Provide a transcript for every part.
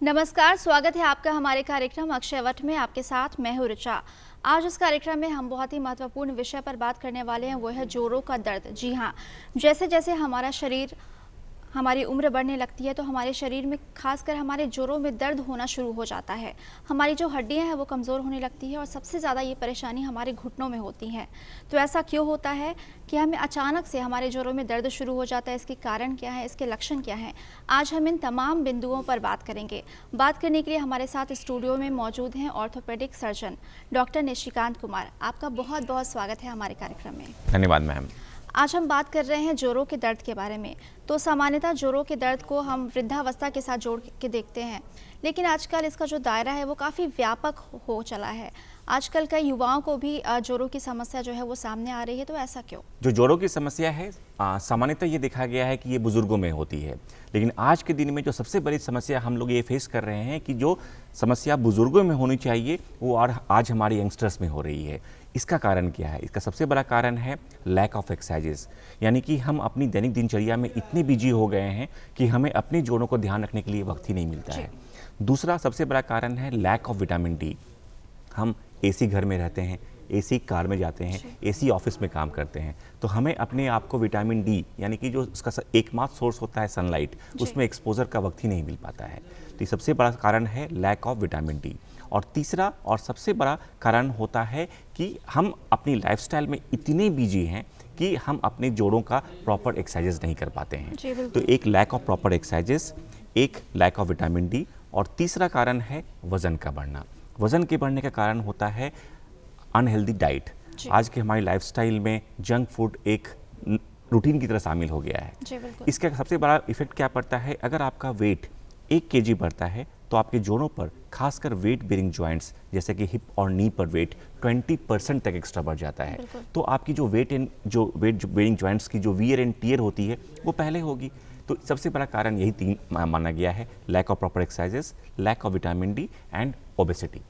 नमस्कार, स्वागत है आपका हमारे कार्यक्रम अक्षयवट में। आपके साथ मैं हूं ऋचा। आज इस कार्यक्रम में हम बहुत ही महत्वपूर्ण विषय पर बात करने वाले हैं, वो है जोड़ों का दर्द। जी हाँ, जैसे जैसे हमारा शरीर, हमारी उम्र बढ़ने लगती है तो हमारे शरीर में, खासकर हमारे जोड़ों में दर्द होना शुरू हो जाता है। हमारी जो हड्डियां हैं वो कमज़ोर होने लगती है और सबसे ज़्यादा ये परेशानी हमारे घुटनों में होती है। तो ऐसा क्यों होता है कि हमें अचानक से हमारे जोड़ों में दर्द शुरू हो जाता है? इसके कारण क्या है, इसके लक्षण क्या हैं? आज हम इन तमाम बिंदुओं पर बात करेंगे। बात करने के लिए हमारे साथ स्टूडियो में मौजूद हैं orthopaedic surgeon doctor Nishikant Kumar. आपका बहुत बहुत स्वागत है हमारे कार्यक्रम में। धन्यवाद मैम। आज हम बात कर रहे हैं जोड़ों के दर्द के बारे में। तो सामान्यतः जोड़ों के दर्द को हम वृद्धावस्था के साथ जोड़ के देखते हैं, लेकिन आजकल इसका जो दायरा है वो काफ़ी व्यापक हो चला है। आजकल कई युवाओं को भी जोड़ों की समस्या जो है वो सामने आ रही है। तो ऐसा क्यों? जो जोड़ों की समस्या है सामान्यतः ये देखा गया है कि ये बुजुर्गों में होती है, लेकिन आज के दिन में जो सबसे बड़ी समस्या हम लोग ये फेस कर रहे हैं कि जो समस्या बुजुर्गों में होनी चाहिए वो आज हमारे यंगस्टर्स में हो रही है। इसका कारण क्या है? इसका सबसे बड़ा कारण है लैक ऑफ एक्सरसाइजेस, यानी कि हम अपनी दैनिक दिनचर्या में इतने बिजी हो गए हैं कि हमें अपने जोड़ों को ध्यान रखने के लिए वक्त ही नहीं मिलता है। दूसरा सबसे बड़ा कारण है लैक ऑफ विटामिन डी। हम एसी घर में रहते हैं, एसी कार में जाते हैं, एसी ऑफिस में काम करते हैं, तो हमें अपने आप को विटामिन डी, यानी कि जो उसका एकमात्र सोर्स होता है सनलाइट, उसमें एक्सपोजर का वक्त ही नहीं मिल पाता है। तो ये सबसे बड़ा कारण है लैक ऑफ विटामिन डी। और तीसरा और सबसे बड़ा कारण होता है कि हम अपनी लाइफस्टाइल में इतने बिजी हैं कि हम अपने जोड़ों का प्रॉपर एक्सरसाइजेस नहीं कर पाते हैं। तो एक लैक ऑफ प्रॉपर एक्सरसाइजेस, एक लैक ऑफ विटामिन डी, और तीसरा कारण है वज़न का बढ़ना। वज़न के बढ़ने का कारण होता है अनहेल्दी डाइट। आज के हमारी लाइफस्टाइल में जंक फूड एक रूटीन की तरह शामिल हो गया है। इसका सबसे बड़ा इफेक्ट क्या पड़ता है? अगर आपका वेट 1 केजी बढ़ता है तो आपके जोड़ों पर, खासकर वेट बेरिंग जॉइंट्स जैसे कि हिप और नी पर वेट 20% तक एक्स्ट्रा बढ़ जाता है। तो आपकी जो वेट बेरिंग जॉइंट्स की जो वियर एंड टियर होती है वो पहले होगी। तो सबसे बड़ा कारण यही 3 माना गया है: lack of proper exercises, lack of vitamin D and obesity.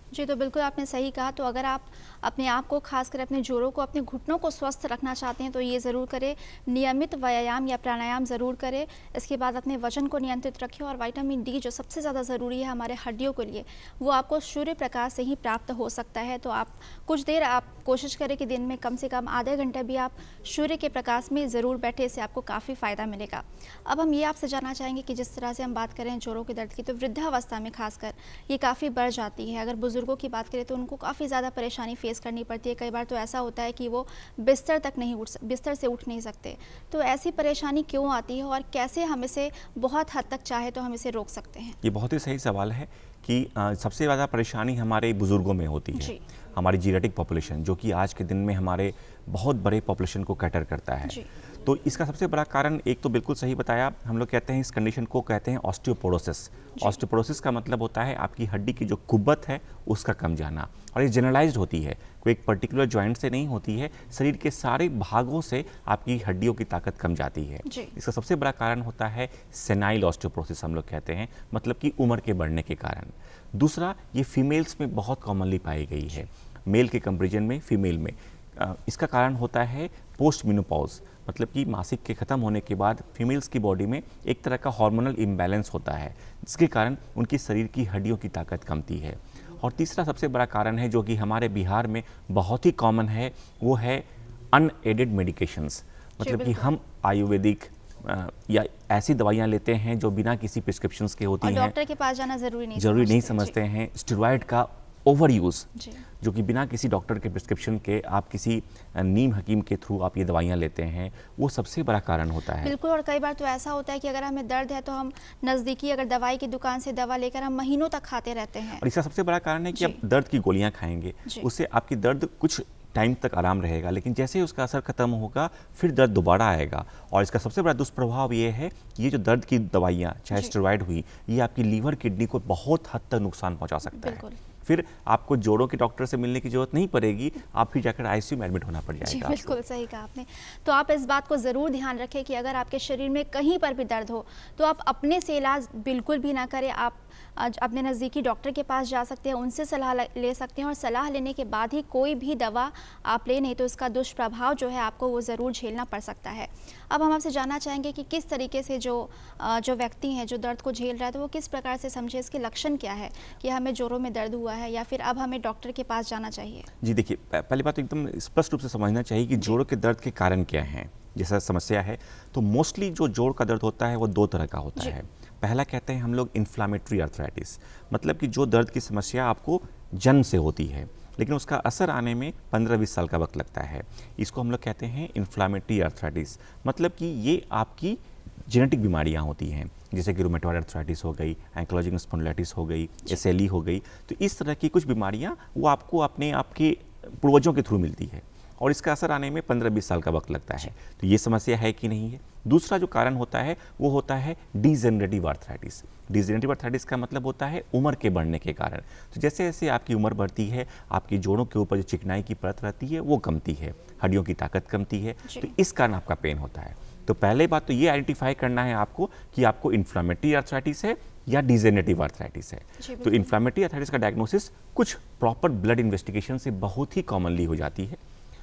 जी, तो बिल्कुल आपने सही कहा। तो अगर आप अपने आप को, खासकर अपने जोड़ों को, अपने घुटनों को स्वस्थ रखना चाहते हैं तो ये ज़रूर करें, नियमित व्यायाम या प्राणायाम ज़रूर करें। इसके बाद अपने वजन को नियंत्रित रखें, और विटामिन डी जो सबसे ज़्यादा ज़रूरी है हमारे हड्डियों के लिए, वो आपको सूर्य प्रकाश से ही प्राप्त हो सकता है। तो आप कुछ देर आप कोशिश करें कि दिन में कम से कम आधे घंटे भी आप सूर्य के प्रकाश में ज़रूर बैठे, इससे आपको काफ़ी फ़ायदा मिलेगा। अब हम ये आपसे जानना चाहेंगे कि जिस तरह से हम बात करें जोड़ों के दर्द की, तो वृद्धावस्था में खासकर ये काफ़ी बढ़ जाती है। अगर बुजुर्गों की बात करें तो उनको काफ़ी ज़्यादा परेशानी फेस करनी पड़ती है। कई बार तो ऐसा होता है कि वो बिस्तर से उठ नहीं सकते। तो ऐसी परेशानी क्यों आती है और कैसे हम इसे बहुत हद तक चाहे तो हम इसे रोक सकते हैं? ये बहुत ही सही सवाल है कि सबसे ज़्यादा परेशानी हमारे बुजुर्गों में होती है। हमारी जीनेटिक पॉपुलेशन, जो कि आज के दिन में हमारे बहुत बड़े पॉपुलेशन को कैटर करता है। तो इसका सबसे बड़ा कारण, एक तो बिल्कुल सही बताया, हम लोग कहते हैं इस कंडीशन को कहते हैं ऑस्टियोपोरोसिस। ऑस्टियोपोरोसिस का मतलब होता है आपकी हड्डी की जो कुब्बत है उसका कम जाना, और ये जनरलाइज्ड होती है, कोई एक पर्टिकुलर जॉइंट से नहीं होती है, शरीर के सारे भागों से आपकी हड्डियों की ताकत कम जाती है। इसका सबसे बड़ा कारण होता है सेनाइल ऑस्टियोपोरोसिस, हम लोग कहते हैं, मतलब कि उम्र के बढ़ने के कारण। दूसरा, ये फीमेल्स में बहुत कॉमनली पाई गई है, मेल के कंपेरिजन में फीमेल में। इसका कारण होता है पोस्ट मेनोपॉज, मतलब कि मासिक के ख़त्म होने के बाद फीमेल्स की बॉडी में एक तरह का हार्मोनल इम्बैलेंस होता है, जिसके कारण उनकी शरीर की हड्डियों की ताकत कमती है। और तीसरा सबसे बड़ा कारण है, जो कि हमारे बिहार में बहुत ही कॉमन है, वो है अनएडेड मेडिकेशंस। मतलब कि हम आयुर्वेदिक या ऐसी दवाइयाँ लेते हैं जो बिना किसी प्रिस्क्रिप्शंस के होती हैं, डॉक्टर के पास जाना ज़रूरी नहीं समझते हैं। स्टेरॉयड का ओवर यूज़, जो कि बिना किसी डॉक्टर के प्रिस्क्रिप्शन के आप किसी नीम हकीम के थ्रू आप ये दवाइयाँ लेते हैं, वो सबसे बड़ा कारण होता है। बिल्कुल। और कई बार तो ऐसा होता है कि अगर हमें दर्द है तो हम नज़दीकी अगर दवाई की दुकान से दवा लेकर हम महीनों तक खाते रहते हैं। और इसका सबसे बड़ा कारण है कि आप दर्द की गोलियाँ खाएंगे, उससे आपकी दर्द कुछ टाइम तक आराम रहेगा, लेकिन जैसे ही उसका असर खत्म होगा फिर दर्द दोबारा आएगा। और इसका सबसे बड़ा दुष्प्रभाव ये है कि ये जो दर्द की दवाइयाँ, चाहे स्टेरॉयड हुई, ये आपकी लीवर किडनी को बहुत हद तक नुकसान पहुँचा सकता है। फिर आपको जोड़ों के डॉक्टर से मिलने की जरूरत नहीं पड़ेगी, आप फिर जाकर आईसीयू में एडमिट होना पड़ जी जाएगा। बिल्कुल सही कहा आपने। तो आप इस बात को ज़रूर ध्यान रखें कि अगर आपके शरीर में कहीं पर भी दर्द हो तो आप अपने से इलाज बिल्कुल भी ना करें। आप अपने नज़दीकी डॉक्टर के पास जा सकते हैं, उनसे सलाह ले सकते हैं और सलाह लेने के बाद ही कोई भी दवा आप लें, नहीं तो इसका दुष्प्रभाव जो है आपको वो ज़रूर झेलना पड़ सकता है। अब हम आपसे जानना चाहेंगे कि किस तरीके से जो व्यक्ति हैं जो दर्द को झेल रहा है तो वो किस प्रकार से समझे, इसके लक्षण क्या है कि हमें जोड़ों में दर्द हुआ है या फिर अब हमें डॉक्टर के पास जाना चाहिए? जी देखिए, पहली बात तो एकदम स्पष्ट रूप से समझना चाहिए कि जोड़ों के दर्द के कारण क्या हैं। जैसा समस्या है तो मोस्टली जो जोड़ का दर्द होता है वो दो तरह का होता है। पहला कहते हैं हम लोग इन्फ्लामेटरी आर्थराइटिस, मतलब कि जो दर्द की समस्या आपको जन्म से होती है लेकिन उसका असर आने में 15-20 साल का वक्त लगता है। इसको हम लोग कहते हैं इन्फ्लामेटरी आर्थराइटिस, मतलब कि ये आपकी जेनेटिक बीमारियां होती हैं, जैसे कि रूमेटॉइड आर्थराइटिस हो गई, एंक्लोजिंग स्पॉन्डिलाइटिस हो गई, एसएलई हो गई। तो इस तरह की कुछ बीमारियां वो आपको अपने आपके पूर्वजों के थ्रू मिलती है और इसका असर आने में 15-20 साल का वक्त लगता है। तो ये समस्या है कि नहीं है। दूसरा जो कारण होता है वो होता है डिजेनरेटिव आर्थराइटिस। डिजेनरेटिव आर्थराइटिस का मतलब होता है उम्र के बढ़ने के कारण। तो जैसे जैसे आपकी उम्र बढ़ती है आपकी जोड़ों के ऊपर जो चिकनाई की परत रहती है वो कमती है, हड्डियों की ताकत कमती है, तो इस कारण आपका पेन होता है। तो पहले बात तो ये आइडेंटिफाई करना है आपको कि आपको इन्फ्लामेटरी आर्थराइटिस है या डिजेनरेटिव आर्थराइटिस है। तो इन्फ्लामेटरी आर्थराइटिस का डायग्नोसिस कुछ प्रॉपर ब्लड इन्वेस्टिगेशन से बहुत ही कॉमनली हो जाती है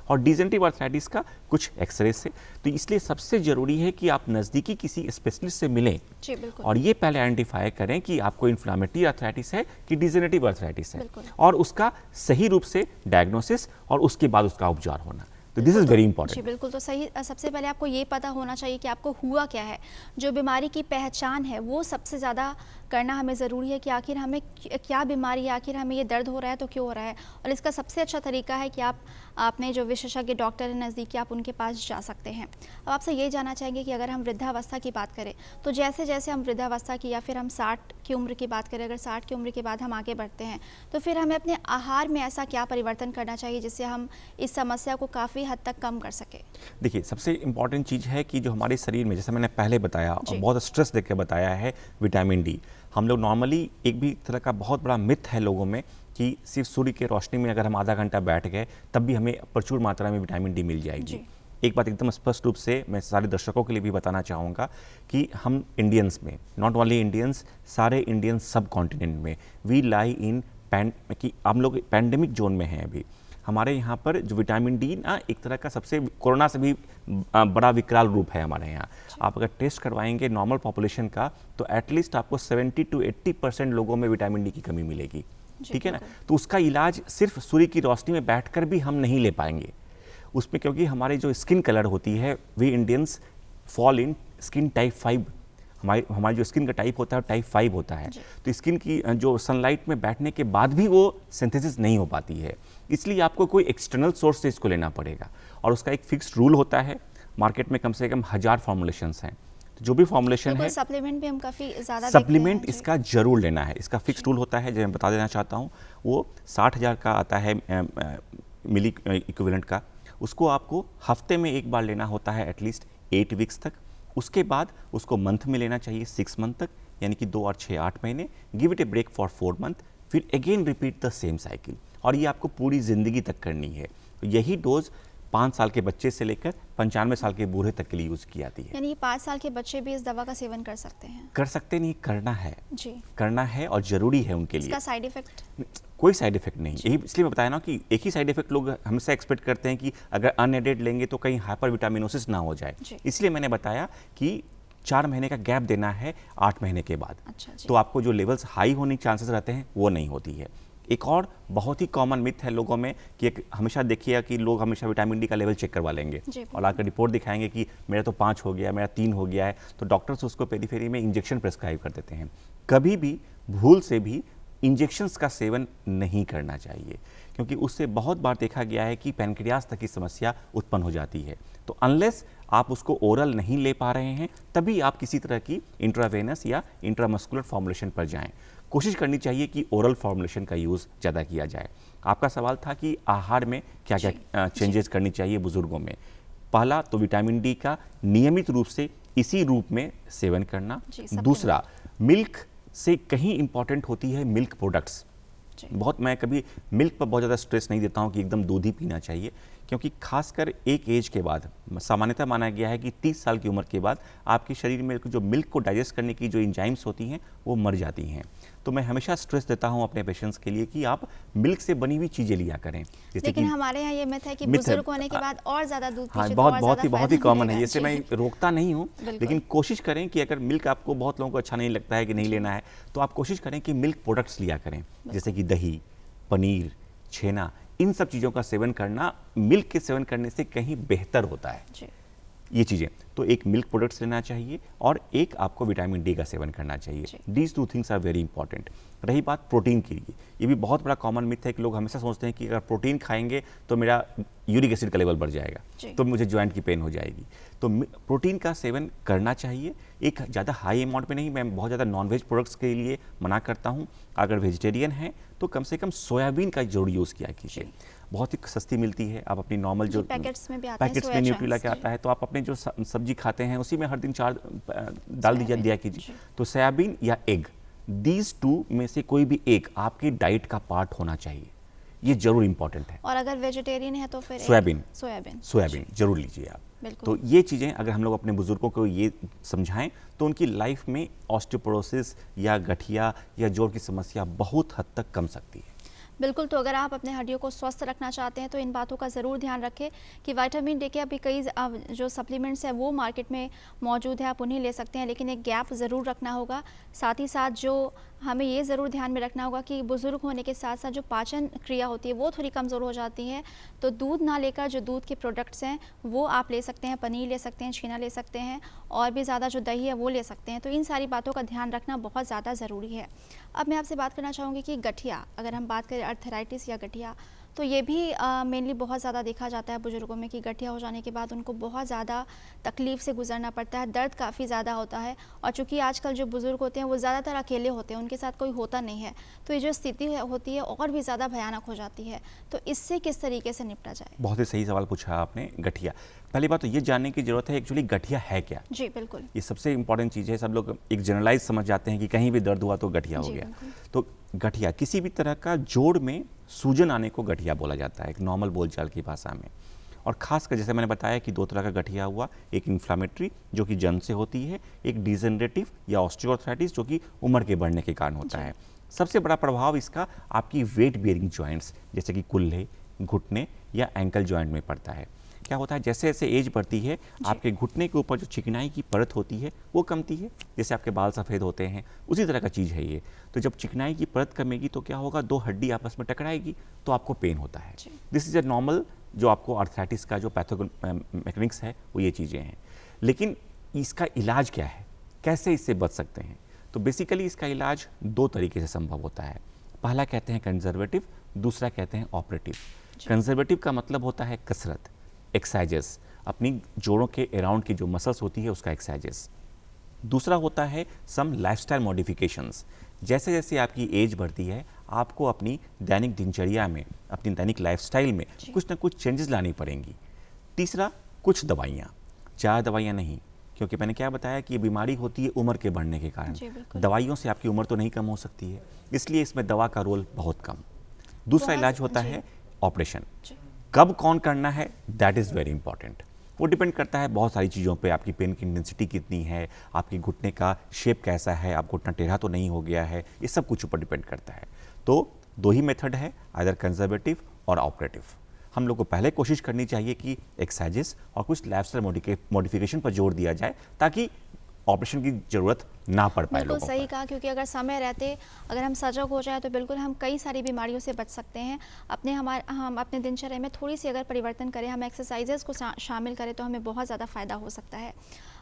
और डिजेनरेटिव आर्थराइटिस का कुछ एक्सरे से। तो इसलिए सबसे जरूरी है कि आप नज़दीकी किसी स्पेशलिस्ट से मिलें और ये पहले आइडेंटिफाई करें कि आपको इन्फ्लामेटरी आर्थराइटिस है कि डिजेनरेटिव आर्थराइटिस है और उसका सही रूप से डायग्नोसिस और उसके बाद उसका उपचार होना। तो दिस इज़ वेरी इंपॉर्टेंट। जी बिल्कुल, तो सही सबसे पहले आपको ये पता होना चाहिए कि आपको हुआ क्या है। जो बीमारी की पहचान है वो सबसे ज़्यादा करना हमें ज़रूरी है कि आखिर हमें क्या बीमारी है, आखिर हमें ये दर्द हो रहा है तो क्यों हो रहा है। और इसका सबसे अच्छा तरीका है कि आप अपने जो विशेषज्ञ डॉक्टर हैं नज़दीकी, आप उनके पास जा सकते हैं। अब आपसे ये जानना चाहेंगे कि अगर हम वृद्धावस्था की बात करें तो जैसे जैसे हम वृद्धावस्था की या फिर हम 60 की उम्र की बात करें, अगर 60 की उम्र के बाद हम आगे बढ़ते हैं तो फिर हमें अपने आहार में ऐसा क्या परिवर्तन करना चाहिए जिससे हम इस समस्या को काफ़ी हद तक कम कर सके? देखिए, सबसे इम्पॉर्टेंट चीज़ है कि जो हमारे शरीर में, जैसे मैंने पहले बताया और बहुत स्ट्रेस देकर बताया है, विटामिन डी। हम लोग नॉर्मली एक भी तरह का बहुत बड़ा मिथ है लोगों में कि सिर्फ सूर्य की रोशनी में अगर हम आधा घंटा बैठ गए तब भी हमें प्रचुर मात्रा में विटामिन डी मिल जाएगी। एक बात एकदम स्पष्ट रूप से मैं सारे दर्शकों के लिए भी बताना चाहूँगा कि हम इंडियंस में, नॉट ओनली इंडियंस, सारे इंडियन सब कॉन्टिनेंट में वी लाई इन कि हम लोग पैंडेमिक जोन में हैं। अभी हमारे यहाँ पर जो विटामिन डी ना एक तरह का सबसे कोरोना से भी बड़ा विकराल रूप है हमारे यहाँ। आप अगर टेस्ट करवाएंगे नॉर्मल पॉपुलेशन का तो एटलीस्ट आपको 70 to 80% लोगों में विटामिन डी की कमी मिलेगी, ठीक है ना। तो उसका इलाज सिर्फ सूर्य की रोशनी में बैठकर भी हम नहीं ले पाएंगे उसमें, क्योंकि हमारी जो स्किन कलर होती है, we Indians fall in skin type 5। हमारी जो स्किन का टाइप होता है टाइप 5 होता है। तो स्किन की जो सनलाइट में बैठने के बाद भी वो सिंथेसिस नहीं हो पाती है, इसलिए आपको कोई एक्सटर्नल सोर्स से इसको लेना पड़ेगा और उसका एक फिक्स्ड रूल होता है। मार्केट में कम से कम 1000 फॉर्मुलेशंस हैं, तो जो भी फॉर्मुलेशन है, सप्लीमेंट भी हम काफ़ी ज़्यादा सप्लीमेंट इसका जरूर लेना है। इसका फिक्स्ड रूल होता है, जो मैं बता देना चाहता हूँ, वो 60,000 का आता है मिली इक्विवेलेंट का। उसको आपको हफ्ते में एक बार लेना होता है एटलीस्ट 8 वीक्स तक। उसके बाद उसको मंथ में लेना चाहिए 6 मंथ तक, यानी कि 2 और 6 8 महीने। Give it a break for 4 month, फिर again repeat the same cycle, और ये आपको पूरी ज़िंदगी तक करनी है। तो यही डोज 5 साल के बच्चे से लेकर 95 साल के बूढ़े तक के लिए यूज़ की जाती है। यानी 5 साल के बच्चे भी इस दवा का सेवन कर सकते हैं? कर सकते नहीं, करना है जी, करना है और ज़रूरी है उनके लिए। इसका साइड इफेक्ट? कोई साइड इफेक्ट नहीं। यही इसलिए मैं बताया ना कि एक ही साइड इफेक्ट लोग हमेशा एक्सपेक्ट करते हैं कि अगर अनएडेड लेंगे तो कहीं हाइपर विटामिनोसिस ना हो जाए, इसलिए मैंने बताया कि 4 महीने का गैप देना है 8 महीने के बाद। तो आपको जो लेवल्स हाई होने के चांसेस रहते हैं वो नहीं होती है। एक और बहुत ही कॉमन मिथ है लोगों में कि हमेशा देखिएगा कि लोग हमेशा विटामिन डी का लेवल चेक करवा लेंगे और आकर रिपोर्ट दिखाएंगे कि मेरा तो 5 हो गया, मेरा 3 हो गया है, तो डॉक्टर्स उसको पेरीफेरी में इंजेक्शन प्रेस्क्राइब कर देते हैं। कभी भी भूल से भी इंजेक्शंस का सेवन नहीं करना चाहिए, क्योंकि उससे बहुत बार देखा गया है कि पैनक्रियाज तक की समस्या उत्पन्न हो जाती है। तो अनलेस आप उसको ओरल नहीं ले पा रहे हैं तभी आप किसी तरह की इंट्रावेनस या इंट्रामस्कुलर फॉर्मुलेशन पर जाएं। कोशिश करनी चाहिए कि ओरल फॉर्मुलेशन का यूज़ ज़्यादा किया जाए। आपका सवाल था कि आहार में क्या क्या चेंजेस करनी चाहिए बुजुर्गों में। पहला तो विटामिन डी का नियमित रूप से इसी रूप में सेवन करना। दूसरा, मिल्क से कहीं इंपॉर्टेंट होती है मिल्क प्रोडक्ट्स, बहुत मैं कभी मिल्क पर बहुत ज़्यादा स्ट्रेस नहीं देता हूँ कि एकदम दूध ही पीना चाहिए, क्योंकि खासकर एक एज के बाद सामान्यतः माना गया है कि 30 साल की उम्र के बाद आपके शरीर में जो मिल्क को डाइजेस्ट करने की जो एंजाइम्स होती हैं वो मर जाती हैं। तो मैं हमेशा स्ट्रेस देता हूं अपने पेशेंट्स के लिए कि आप मिल्क से बनी हुई चीज़ें लिया करें। जैसे लेकिन कि हमारे यहाँ ये मिथ है कि बुजुर्ग होने के बाद और ज़्यादा दूध हाँ, पीजिए बहुत ही कॉमन है। जैसे जी। मैं रोकता नहीं हूँ, लेकिन कोशिश करें कि अगर मिल्क आपको बहुत लोगों को अच्छा नहीं लगता है कि नहीं लेना है, तो आप कोशिश करें कि मिल्क प्रोडक्ट्स लिया करें, जैसे कि दही, पनीर, छेना, इन सब चीज़ों का सेवन करना मिल्क के सेवन करने से कहीं बेहतर होता है। जी। ये चीज़ें तो एक मिल्क प्रोडक्ट्स लेना चाहिए और एक आपको विटामिन डी का सेवन करना चाहिए। These two things are very important. रही बात प्रोटीन की, ये भी बहुत बड़ा कॉमन मिथ है कि लोग हमेशा सोचते हैं कि अगर प्रोटीन खाएंगे तो मेरा यूरिक एसिड का लेवल बढ़ जाएगा, तो मुझे जॉइंट की पेन हो जाएगी। तो प्रोटीन का सेवन करना चाहिए, एक ज़्यादा हाई अमाउंट में नहीं। मैं बहुत ज़्यादा नॉनवेज प्रोडक्ट्स के लिए मना करता हूँ। अगर वेजिटेरियन हैं तो कम से कम सोयाबीन का जरूर यूज़ किया कीजिए, बहुत ही सस्ती मिलती है। आप अपनी नॉर्मल जो पैकेट्स में भी आते हैं, पैकेट्स में न्यूट्रीला के आता है, तो आप अपने जो सब्जी खाते हैं उसी में हर दिन 4 डाल दिया कीजिए। तो सोयाबीन या एग, दीज टू में से कोई भी एक आपकी डाइट का पार्ट होना चाहिए, ये जरूर इंपॉर्टेंट है। और अगर वेजिटेरियन है तो फिर सोयाबीन जरूर लीजिए आप। तो ये चीज़ें अगर हम लोग अपने बुजुर्गों को ये समझाएं तो उनकी लाइफ में ऑस्टियोपोरोसिस या गठिया या जोड़ की समस्या बहुत हद तक कम सकती है। बिल्कुल। तो अगर आप अपने हड्डियों को स्वस्थ रखना चाहते हैं तो इन बातों का ज़रूर ध्यान रखें कि विटामिन डी के अभी कई जो सप्लीमेंट्स हैं वो मार्केट में मौजूद है, आप उन्हें ले सकते हैं, लेकिन एक गैप ज़रूर रखना होगा। साथ ही साथ जो हमें ये ज़रूर ध्यान में रखना होगा कि बुज़ुर्ग होने के साथ साथ जो पाचन क्रिया होती है वो थोड़ी कमज़ोर हो जाती है, तो दूध ना लेकर जो दूध के प्रोडक्ट्स हैं वो आप ले सकते हैं, पनीर ले सकते हैं, छेना ले सकते हैं, और भी ज़्यादा जो दही है वो ले सकते हैं। तो इन सारी बातों का ध्यान रखना बहुत ज़्यादा ज़रूरी है। अब मैं आपसे बात करना चाहूँगी कि गठिया, अगर हम बात करें अर्थराइटिस या गठिया, तो ये भी मेनली बहुत ज़्यादा देखा जाता है बुजुर्गों में कि गठिया हो जाने के बाद उनको बहुत ज़्यादा तकलीफ़ से गुजरना पड़ता है, दर्द काफ़ी ज़्यादा होता है। और चूँकि आजकल जो बुज़ुर्ग होते हैं वो ज़्यादातर अकेले होते हैं, उनके साथ कोई होता नहीं है, तो ये जो स्थिति होती है और भी ज़्यादा भयानक हो जाती है। तो इससे किस तरीके से निपटा जाए? बहुत ही सही सवाल पूछा आपने। गठिया, पहली बात तो ये जानने की ज़रूरत है एक्चुअली गठिया है क्या। जी बिल्कुल, ये सबसे इंपॉर्टेंट चीज़ है। सब लोग एक जनरलाइज समझ जाते हैं कि कहीं भी दर्द हुआ तो गठिया हो गया। तो गठिया किसी भी तरह का जोड़ में सूजन आने को गठिया बोला जाता है, एक नॉर्मल बोलचाल की भाषा में। और खासकर जैसे मैंने बताया कि 2 तरह का गठिया हुआ, एक इन्फ्लामेटरी जो कि जन्म से होती है, एक डिजेनरेटिव या ऑस्टियोआर्थराइटिस जो कि उम्र के बढ़ने के कारण होता है। सबसे बड़ा प्रभाव इसका आपकी वेट बियरिंग जॉइंट्स जैसे कि कुल्हे, घुटने या एंकल जॉइंट में पड़ता है। क्या होता है, जैसे जैसे एज बढ़ती है आपके घुटने के ऊपर जो चिकनाई की परत होती है वो कमती है, जैसे आपके बाल सफ़ेद होते हैं उसी तरह का चीज़ है ये। तो जब चिकनाई की परत कमेगी तो क्या होगा, 2 हड्डी आपस में टकराएगी तो आपको पेन होता है। दिस इज़ ए नॉर्मल जो आपको आर्थराइटिस का जो मैकेनिक्स है वो ये चीज़ें हैं। लेकिन इसका इलाज क्या है, कैसे इससे बच सकते हैं? तो बेसिकली इसका इलाज 2 तरीके से संभव होता है। पहला कहते हैं कंजर्वेटिव, दूसरा कहते हैं ऑपरेटिव। कंजर्वेटिव का मतलब होता है कसरत, एक्सरसाइजेस, अपनी जोड़ों के अराउंड की जो मसल्स होती है उसका एक्सरसाइजेस। दूसरा होता है सम लाइफस्टाइल मॉडिफिकेशंस। जैसे जैसे आपकी एज बढ़ती है आपको अपनी दैनिक दिनचर्या में, अपनी दैनिक लाइफस्टाइल में कुछ ना कुछ चेंजेस लानी पड़ेंगी। तीसरा, कुछ दवाइयाँ, ज़्यादा दवाइयाँ नहीं, क्योंकि मैंने क्या बताया कि ये बीमारी होती है उम्र के बढ़ने के कारण। दवाइयों से आपकी उम्र तो नहीं कम हो सकती है, इसलिए इसमें दवा का रोल बहुत कम। दूसरा इलाज होता है ऑपरेशन। कब कौन करना है, दैट इज़ वेरी इंपॉर्टेंट। वो डिपेंड करता है बहुत सारी चीज़ों पे, आपकी पेन की इंटेंसिटी कितनी है, आपके घुटने का शेप कैसा है, आप घुटना टेढ़ा तो नहीं हो गया है, ये सब कुछ ऊपर डिपेंड करता है। तो 2 ही मेथड है, आइदर कंजर्वेटिव और ऑपरेटिव। हम लोग को पहले कोशिश करनी चाहिए कि एक्सरसाइजेस और कुछ लाइफस्टाइल मॉडिफिकेशन पर जोर दिया जाए ताकि ऑपरेशन की ज़रूरत ना पड़ पाए लोगों को। बिल्कुल सही कहा, क्योंकि अगर समय रहते अगर हम सजग हो जाए तो बिल्कुल हम कई सारी बीमारियों से बच सकते हैं। हम अपने दिनचर्या में थोड़ी सी अगर परिवर्तन करें, हम एक्सरसाइजेस को शामिल करें तो हमें बहुत ज़्यादा फ़ायदा हो सकता है।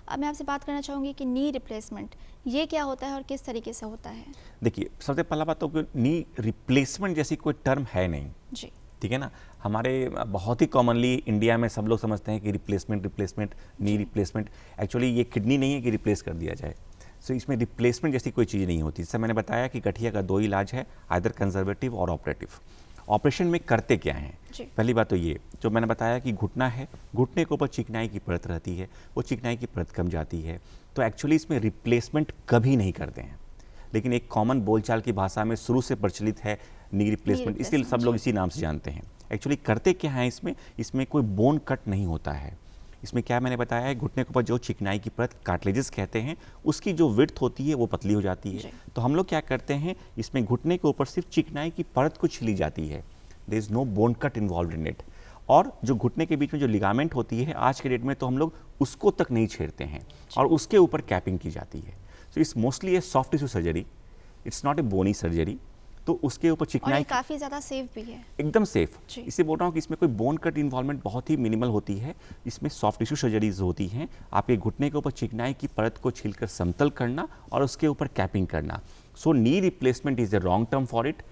अब मैं आपसे बात करना चाहूँगी कि नी रिप्लेसमेंट, ये क्या होता है और किस तरीके से होता है? देखिए, सबसे पहला बात तो नी रिप्लेसमेंट जैसी कोई टर्म है नहीं जी, ठीक है ना। हमारे बहुत ही कॉमनली इंडिया में सब लोग समझते हैं कि रिप्लेसमेंट नी रिप्लेसमेंट, एक्चुअली ये किडनी नहीं है कि रिप्लेस कर दिया जाए। सो इसमें रिप्लेसमेंट जैसी कोई चीज़ नहीं होती। जैसे मैंने बताया कि गठिया का 2 इलाज है, आइदर कंजर्वेटिव और ऑपरेटिव। ऑपरेशन में करते क्या हैं, पहली बात तो ये जो मैंने बताया कि घुटना है, घुटने के ऊपर चिकनाई की परत रहती है, वो चिकनाई की परत कम जाती है, तो एक्चुअली इसमें रिप्लेसमेंट कभी नहीं करते हैं। लेकिन एक कॉमन बोलचाल की भाषा में शुरू से प्रचलित है नी रिप्लेसमेंट, इसलिए सब लोग इसी नाम से जानते हैं। एक्चुअली करते क्या है इसमें कोई बोन कट नहीं होता है। इसमें क्या मैंने बताया है, घुटने के ऊपर जो चिकनाई की परत कार्टिलेजेस कहते हैं, उसकी जो विड्थ होती है वो पतली हो जाती है। तो हम लोग क्या करते हैं, इसमें घुटने के ऊपर सिर्फ चिकनाई की परत को छिली जाती है, there is no bone cut involve in it. और जो घुटने के बीच में जो लिगामेंट होती है आज के डेट में तो हम लोग उसको तक नहीं छेड़ते हैं और उसके ऊपर कैपिंग की जाती है। So it's mostly a soft tissue surgery, it's not a bony surgery. तो उसके ऊपर चिकनाई काफ़ी ज़्यादा सेफ भी है, एकदम सेफ। इससे बोल रहा हूँ कि इसमें कोई बोन कट इन्वॉल्वमेंट बहुत ही मिनिमल होती है। इसमें सॉफ्ट टिश्यू सर्जरीज होती हैं, आपके घुटने के ऊपर चिकनाई की परत को छीलकर समतल करना और उसके ऊपर कैपिंग करना। So knee replacement is the wrong term for it.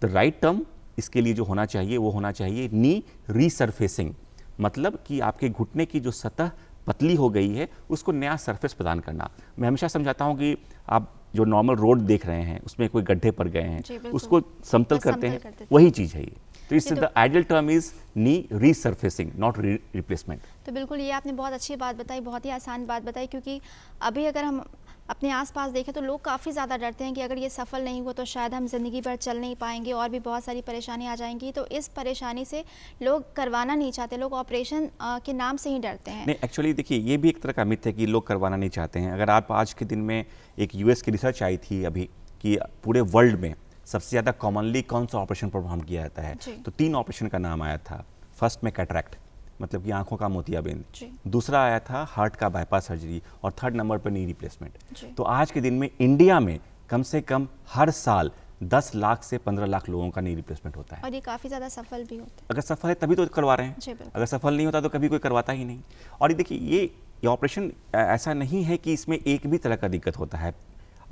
The right term इसके लिए जो होना चाहिए वो होना चाहिए नी रीसरफेसिंग, मतलब कि आपके घुटने की जो सतह पतली हो गई है उसको नया सरफेस प्रदान करना। मैं हमेशा समझाता हूँ कि आप जो नॉर्मल रोड देख रहे हैं उसमें कोई गड्ढे पड़ गए हैं, उसको समतल करते हैं, वही चीज़ है ये। तो इससे the ideal term is knee resurfacing, not replacement. तो बिल्कुल ये आपने बहुत अच्छी बात बताई, बहुत ही आसान बात बताई, क्योंकि अभी अगर हम अपने आसपास देखें तो लोग काफ़ी ज़्यादा डरते हैं कि अगर ये सफल नहीं हुआ तो शायद हम ज़िंदगी भर चल नहीं पाएंगे और भी बहुत सारी परेशानी आ जाएंगी। तो इस परेशानी से लोग करवाना नहीं चाहते, लोग ऑपरेशन के नाम से ही डरते हैं। नहीं, एक्चुअली देखिए ये भी एक तरह का मिथ है कि लोग करवाना नहीं चाहते हैं। अगर आप आज के दिन में एक यूएस की रिसर्च आई थी अभी कि पूरे वर्ल्ड में सबसे ज़्यादा कॉमनली कौन सा ऑपरेशन परफॉर्म किया जाता है, तो 3 ऑपरेशन का नाम आया था। फर्स्ट में कैटरैक्ट, मतलब कि आंखों का मोतियाबिंद, दूसरा आया था हार्ट का बाईपास सर्जरी और थर्ड नंबर पर नी रिप्लेसमेंट। तो आज के दिन में इंडिया में कम से कम हर साल 10 लाख से 15 लाख लोगों का नी रिप्लेसमेंट होता है और ये काफ़ी ज़्यादा सफल भी होता है। अगर सफल है तभी तो करवा रहे हैं, अगर सफल नहीं होता तो कभी कोई करवाता ही नहीं। और ये देखिए ये ऑपरेशन ऐसा नहीं है कि इसमें एक भी तरह का दिक्कत होता है।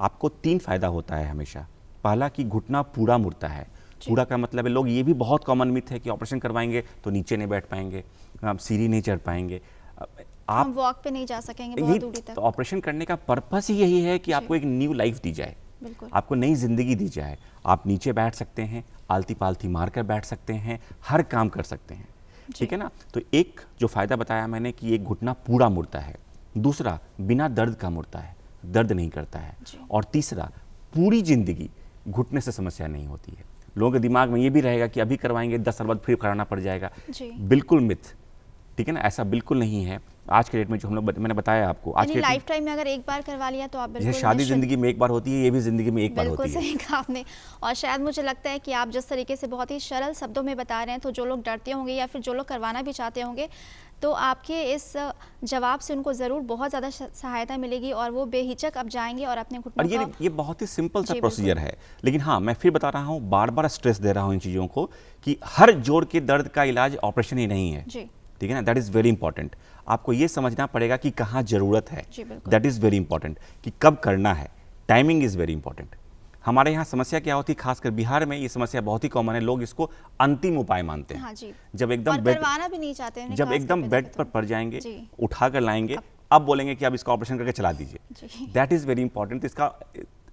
आपको 3 फायदा होता है हमेशा। पहला कि घुटना पूरा मुड़ता है। पूरा का मतलब है, लोग ये भी बहुत कॉमन मिथ है कि ऑपरेशन करवाएंगे तो नीचे नहीं बैठ पाएंगे, आप सीढ़ी नहीं चढ़ पाएंगे, आप वॉक पे नहीं जा सकेंगे बहुत दूरी तक। तो ऑपरेशन करने का पर्पस ही यही है कि आपको एक न्यू लाइफ दी जाए, आपको नई जिंदगी दी जाए। आप नीचे बैठ सकते हैं, आलती पालती मारकर बैठ सकते हैं, हर काम कर सकते हैं, ठीक है ना। तो एक जो फायदा बताया मैंने कि एक घुटना पूरा मुड़ता है, दूसरा बिना दर्द का मुड़ता है, दर्द नहीं करता है, और तीसरा पूरी जिंदगी घुटने से समस्या नहीं होती है। लोगों के दिमाग में ये भी रहेगा कि अभी करवाएंगे 10 साल बाद फिर कराना पड़ जाएगा, बिल्कुल मिथ, ठीक है ना, ऐसा बिल्कुल नहीं है। आज के डेट में जो हम लोग मैंने बताया आपको, आज के लाइफ टाइम में अगर एक बार करवा लिया तो आप बिल्कुल, शादी जिंदगी में एक बार होती है, ये भी जिंदगी में एक बार होती है। बिल्कुल सही कहा आपने। और शायद मुझे लगता है कि आप जिस तरीके से बहुत ही सरल शब्दों में बता रहे हैं, तो जो लोग डरते होंगे या फिर जो लोग करवाना भी चाहते होंगे, तो आपके इस जवाब से उनको ज़रूर बहुत ज़्यादा सहायता मिलेगी और वो बेहिचक अब जाएंगे और अपने घुटनों को। ये बहुत ही सिंपल सा प्रोसीजर है, लेकिन हाँ मैं फिर बता रहा हूँ, बार बार स्ट्रेस दे रहा हूँ इन चीज़ों को कि हर जोड़ के दर्द का इलाज ऑपरेशन ही नहीं है, ठीक है ना। That is very important. आपको ये समझना पड़ेगा कि कहाँ ज़रूरत है, दैट इज़ वेरी इंपॉर्टेंट, कि कब करना है, टाइमिंग इज़ वेरी इंपॉर्टेंट। हमारे यहाँ समस्या क्या होती है, खासकर बिहार में ये समस्या बहुत ही कॉमन है, लोग इसको अंतिम उपाय मानते हैं। हाँ जी। जब एकदम करवाना भी नहीं चाहते हैं, जब एकदम बेड पर पड़ जाएंगे, उठा कर लाएंगे, अब बोलेंगे कि अब इसका ऑपरेशन करके चला दीजिए। That is very important. इसका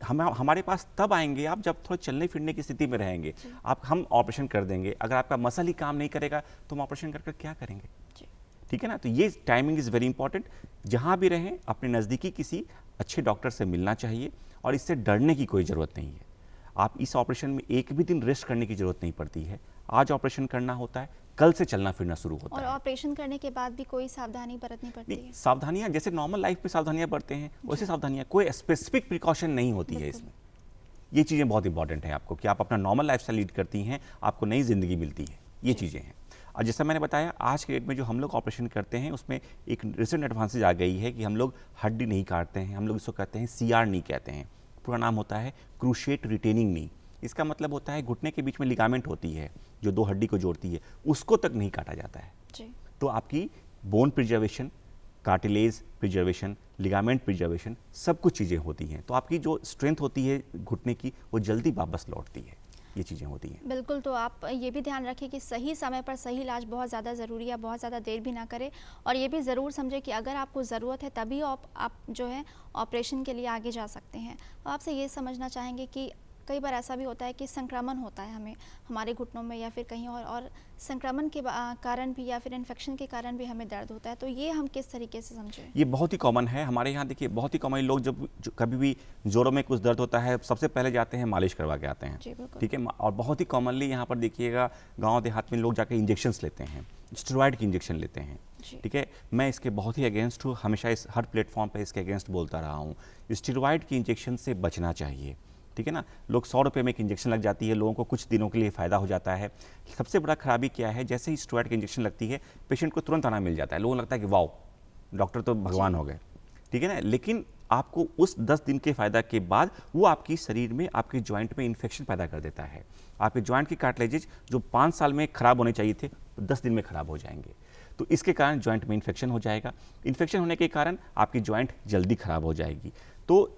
हमारे पास तब आएंगे आप जब थोड़ा चलने फिरने की स्थिति में रहेंगे, हम ऑपरेशन कर देंगे। अगर आपका मसल ही काम नहीं करेगा तो हम ऑपरेशन कर क्या करेंगे, ठीक है ना। तो ये टाइमिंग इज़ वेरी इंपॉर्टेंट। जहाँ भी रहें अपने नज़दीकी किसी अच्छे डॉक्टर से मिलना चाहिए और इससे डरने की कोई ज़रूरत नहीं है। आप इस ऑपरेशन में एक भी दिन रेस्ट करने की ज़रूरत नहीं पड़ती है। आज ऑपरेशन करना होता है, कल से चलना फिरना शुरू होता है। और ऑपरेशन करने के बाद भी कोई सावधानी बरतनी पड़ती है? सावधानियाँ जैसे नॉर्मल लाइफ में सावधानियाँ बरते हैं वैसे सावधानियाँ, कोई स्पेसिफिक प्रिकॉशन नहीं होती है इसमें। ये चीज़ें बहुत इंपॉर्टेंट हैं आपको, कि आप अपना नॉर्मल लाइफ स्टाइल लीड करती हैं, आपको नई ज़िंदगी मिलती है, ये चीज़ें हैं। और जैसा मैंने बताया, आज के डेट में जो हम लोग ऑपरेशन करते हैं उसमें एक रिसेंट एडवांसेज आ गई है कि हम लोग हड्डी नहीं काटते हैं, हम लोग इसको कहते हैं CR नी कहते हैं। पूरा नाम होता है क्रूशिएट रिटेनिंग नी। इसका मतलब होता है घुटने के बीच में लिगामेंट होती है जो 2 हड्डी को जोड़ती है, उसको तक नहीं काटा जाता है जी। तो आपकी bone preservation, cartilage preservation, ligament preservation, सब कुछ चीज़ें होती हैं। तो आपकी जो स्ट्रेंथ होती है घुटने की वो जल्दी वापस लौटती है, ये चीज़ें होती हैं। बिल्कुल। तो आप ये भी ध्यान रखें कि सही समय पर सही इलाज बहुत ज़्यादा ज़रूरी है, बहुत ज़्यादा देर भी ना करें, और ये भी ज़रूर समझें कि अगर आपको ज़रूरत है तभी आप जो है ऑपरेशन के लिए आगे जा सकते हैं। तो आपसे ये समझना चाहेंगे कि कई बार ऐसा भी होता है कि संक्रमण होता है हमें हमारे घुटनों में या फिर कहीं और संक्रमण के कारण भी या फिर इन्फेक्शन के कारण भी हमें दर्द होता है, तो ये हम किस तरीके से समझें? ये बहुत ही कॉमन है हमारे यहाँ। देखिए, बहुत ही कॉमन लोग जब कभी भी जोड़ों में कुछ दर्द होता है सबसे पहले जाते हैं मालिश करवा के आते हैं। जी बिल्कुल। ठीक है, और बहुत ही कॉमनली यहाँ पर देखिएगा गांव देहात में लोग जाके इंजेक्शंस लेते हैं, स्टेरॉइड की इंजेक्शन लेते हैं। ठीक है, मैं इसके बहुत ही अगेंस्ट हूँ, हमेशा इस हर प्लेटफॉर्म पे इसके अगेंस्ट बोलता रहा हूँ। स्टेरॉइड की इंजेक्शन से बचना चाहिए। ठीक है ना, लोग 100 रुपये में एक इंजेक्शन लग जाती है, लोगों को कुछ दिनों के लिए फ़ायदा हो जाता है। सबसे बड़ा खराबी क्या है, जैसे ही स्टेरॉइड की इंजेक्शन लगती है पेशेंट को तुरंत आराम मिल जाता है, लोगों को लगता है कि वाओ डॉक्टर तो भगवान हो गए। ठीक है ना, लेकिन आपको उस 10 दिन के फ़ायदा के बाद वो आपकी शरीर में, आपके जॉइंट में इन्फेक्शन पैदा कर देता है। आपके जॉइंट की कार्टिलेजेज जो 5 साल में खराब होने चाहिए थे 10 दिन में खराब हो जाएंगे। तो इसके कारण जॉइंट में इन्फेक्शन हो जाएगा। इन्फेक्शन होने के कारण आपकी जॉइंट जल्दी खराब हो जाएगी। तो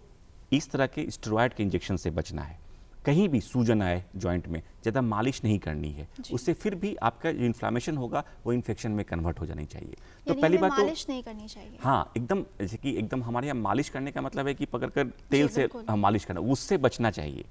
इस तरह के स्टेरॉइड के इंजेक्शन से बचना है। कहीं भी सूजन आए जॉइंट में, ज़्यादा मालिश नहीं करनी है, उससे फिर भी आपका जो इन्फ्लामेशन होगा वो इन्फेक्शन में कन्वर्ट हो जानी चाहिए। तो पहली बात तो मालिश नहीं करनी चाहिए। हाँ, एकदम, जैसे कि एकदम हमारे यहाँ मालिश करने का मतलब है कि पकड़कर तेल से मालिश करना, उससे बचना चाहिए।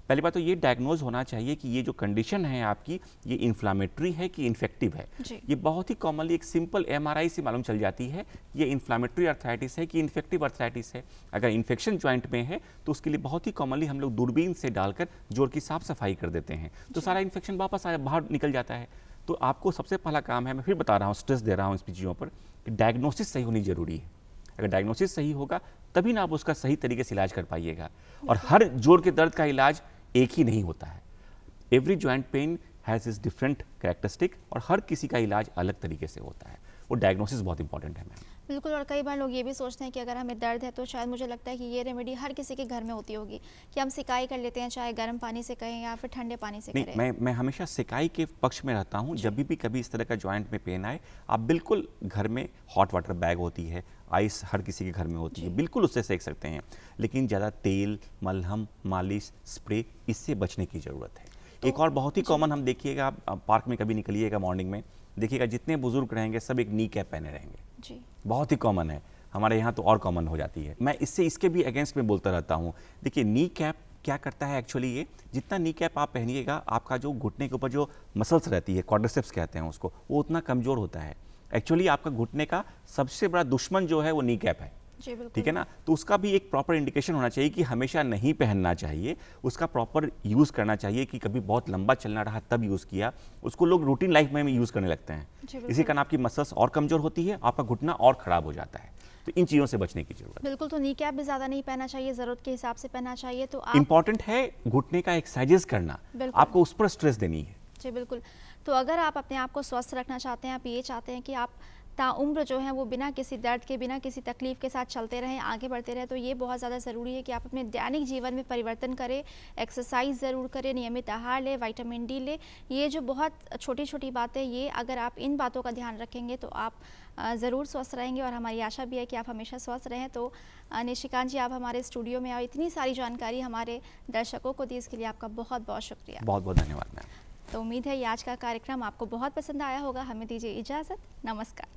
पहली बात तो ये डायग्नोज होना चाहिए कि ये जो कंडीशन है आपकी, ये इन्फ्लामेटरी है कि इन्फेक्टिव है। ये बहुत ही कॉमनली एक सिंपल MRI से मालूम चल जाती है ये इन्फ्लामेटरी अर्थराइटिस है कि इन्फेक्टिव अर्थराइटिस है। अगर इन्फेक्शन जॉइंट में है तो उसके लिए बहुत ही कॉमनली हम लोग दूरबीन से डालकर जोड़ की साफ सफाई कर देते हैं, तो सारा इन्फेक्शन वापस बाहर निकल जाता है। तो आपको सबसे पहला काम है, मैं फिर बता रहा हूँ, स्ट्रेस दे रहा हूँ इस चीज़ों पर, कि डायग्नोसिस सही होनी जरूरी है। अगर डायग्नोसिस सही होगा तभी ना आप उसका सही तरीके से इलाज कर पाइएगा। और हर जोड़ के दर्द का इलाज एक ही नहीं होता है। Every joint pain has is different characteristic और हर किसी का इलाज अलग तरीके से होता है। वो डायग्नोसिस बहुत इंपॉर्टेंट है मैम। बिल्कुल, और कई बार लोग ये भी सोचते हैं कि अगर हमें दर्द है तो शायद मुझे लगता है कि ये रेमेडी हर किसी के घर में होती होगी, कि हम सिकाई कर लेते हैं, चाहे गर्म पानी से करें या फिर ठंडे पानी से करें। मैं हमेशा सिकाई के पक्ष में रहता हूँ। जब भी कभी इस तरह का जॉइंट में पेन आए, आप बिल्कुल घर में हॉट वाटर बैग होती है, आइस हर किसी के घर में होती है, बिल्कुल उससे सेक सकते हैं। लेकिन ज़्यादा तेल, मलहम, मालिश, स्प्रे, इससे बचने की ज़रूरत है। एक और बहुत ही कॉमन, हम देखिएगा, आप पार्क में कभी निकलिएगा मॉर्निंग में, देखिएगा जितने बुजुर्ग रहेंगे सब एक नी कैप पहने रहेंगे जी। बहुत ही कॉमन है, हमारे यहाँ तो और कॉमन हो जाती है। मैं इसके भी अगेंस्ट में बोलता रहता हूँ। देखिए, नी कैप क्या करता है एक्चुअली, ये जितना नी कैप आप पहनिएगा, आपका जो घुटने के ऊपर जो मसल्स रहती है, क्वाड्रिसेप्स कहते हैं उसको, वो उतना कमज़ोर होता है। एक्चुअली आपका घुटने का सबसे बड़ा दुश्मन जो है वो नी कैप है। ठीक है ना, तो उसका भी एक प्रॉपर इंडिकेशन होना चाहिए कि हमेशा नहीं पहनना चाहिए, उसका प्रॉपर यूज़ करना चाहिए, कि कभी बहुत लंबा चलना रहा तब यूज़ किया। उसको लोग रूटीन लाइफ में यूज़ करने लगते हैं, इसी कारण आपकी मसल्स और कमज़ोर होती है, आपका घुटना और ख़राब हो जाता है। तो इन चीज़ों से बचने की जरूरत है। बिल्कुल, तो नी कैप भी ज़्यादा नहीं पहनना चाहिए, ज़रूरत के हिसाब से पहनना चाहिए। तो इंपॉर्टेंट है घुटने का एक्सरसाइजेस करना, आपको उस पर स्ट्रेस देनी है। जी बिल्कुल। तो अगर आप अपने आप को स्वस्थ रखना चाहते हैं, आप ये चाहते हैं कि आप ताउम्र जो है वो बिना किसी दर्द के, बिना किसी तकलीफ के साथ चलते रहें, आगे बढ़ते रहें, तो ये बहुत ज़्यादा ज़रूरी है कि आप अपने दैनिक जीवन में परिवर्तन करें, एक्सरसाइज ज़रूर करें, नियमित आहार लें, विटामिन डी लें। ये जो बहुत छोटी छोटी बातें, ये अगर आप इन बातों का ध्यान रखेंगे तो आप ज़रूर स्वस्थ रहेंगे, और हमारी आशा भी है कि आप हमेशा स्वस्थ रहें। तो निशिकांत जी, आप हमारे स्टूडियो में आए, इतनी सारी जानकारी हमारे दर्शकों को दी, इसके लिए आपका बहुत बहुत शुक्रिया। बहुत बहुत धन्यवाद मैम। तो उम्मीद है ये आज का कार्यक्रम आपको बहुत पसंद आया होगा। हमें दीजिए इजाज़त, नमस्कार।